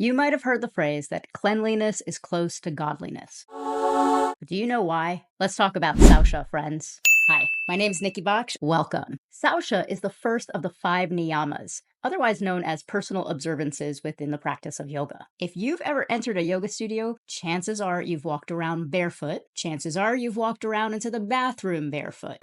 You might have heard the phrase that cleanliness is close to godliness. But do you know why? Let's talk about 𝘱𝘳𝘀, friends. Hi, my name is 𝘗𝘗𝘁𝘺. Welcome. 𝘱𝘳𝘀 is the first of the 5 niyamas, otherwise known as personal observances within the practice of yoga. If you've ever entered a yoga studio, chances are you've walked around barefoot. Chances are you've walked around into the bathroom barefoot.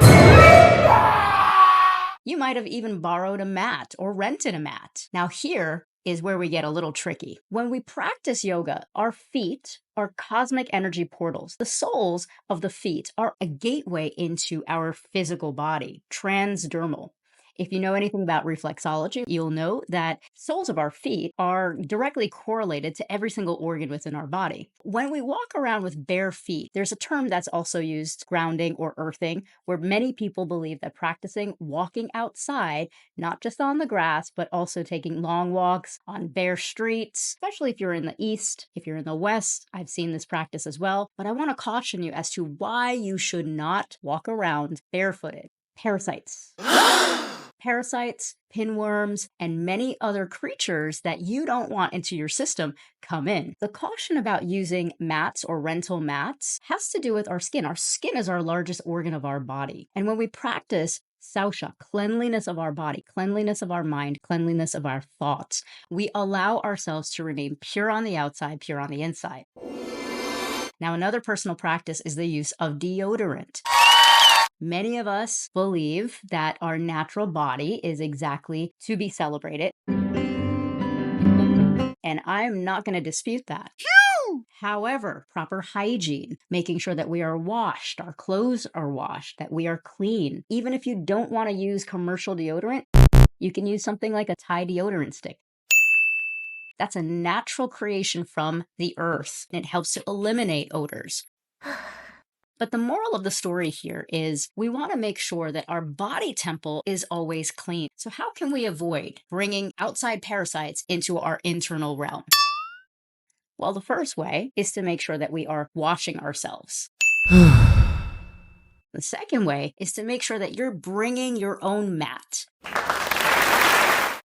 You might have even borrowed a mat or rented a mat. Now here is where we get a little tricky. When we practice yoga, our feet are cosmic energy portals. The soles of the feet are a gateway into our physical body, transdermal. If you know anything about reflexology, you'll know that soles of our feet are directly correlated to every single organ within our body. When we walk around with bare feet, there's a term that's also used, grounding or earthing, where many people believe that practicing walking outside, not just on the grass, but also taking long walks on bare streets, especially if you're in the East, if you're in the West, I've seen this practice as well. But I want to caution you as to why you should not walk around barefooted. Parasites. Parasites, pinworms, and many other creatures that you don't want into your system come in. The caution about using mats or rental mats has to do with our skin. Our skin is our largest organ of our body. And when we practice 𝘱𝘀𝘀, cleanliness of our body, cleanliness of our mind, cleanliness of our thoughts, we allow ourselves to remain pure on the outside, pure on the inside. Now, another personal practice is the use of deodorant. Many of us believe that our natural body is exactly to be celebrated. And I'm not going to dispute that. However, proper hygiene, making sure that we are washed, our clothes are washed, that we are clean. Even if you don't want to use commercial deodorant, you can use something like a Thai deodorant stick. That's a natural creation from the earth. It helps to eliminate odors. But the moral of the story here is we want to make sure that our body temple is always clean. So how can we avoid bringing outside parasites into our internal realm? Well, the first way is to make sure that we are washing ourselves. The second way is to make sure that you're bringing your own mat.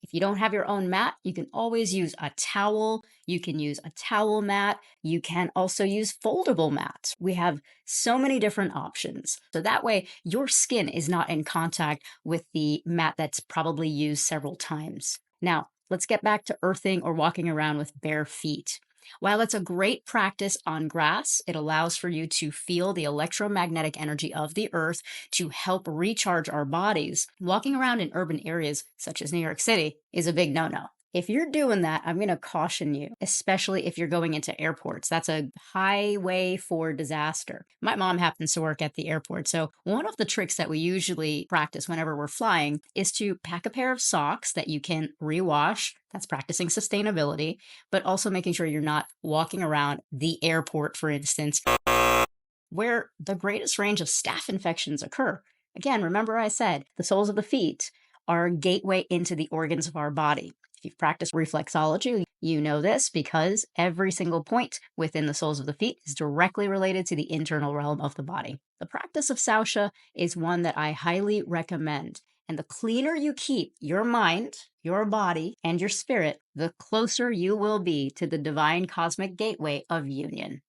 If you don't have your own mat, you can always use a towel. You can use a towel mat. You can also use foldable mats. We have so many different options. So that way your skin is not in contact with the mat that's probably used several times. Now, let's get back to earthing or walking around with bare feet. While it's a great practice on grass, it allows for you to feel the electromagnetic energy of the earth to help recharge our bodies. Walking around in urban areas such as New York City is a big no-no. If you're doing that, I'm going to caution you, especially if you're going into airports. That's a highway for disaster. My mom happens to work at the airport, so one of the tricks that we usually practice whenever we're flying is to pack a pair of socks that you can rewash. That's practicing sustainability, but also making sure you're not walking around the airport, for instance, where the greatest range of staph infections occur. Again, remember I said the soles of the feet are a gateway into the organs of our body. If you've practiced reflexology, you know this because every single point within the soles of the feet is directly related to the internal realm of the body. The practice of 𝘱𝘀𝘀 is one that I highly recommend. And the cleaner you keep your mind, your body, and your spirit, the closer you will be to the divine cosmic gateway of union.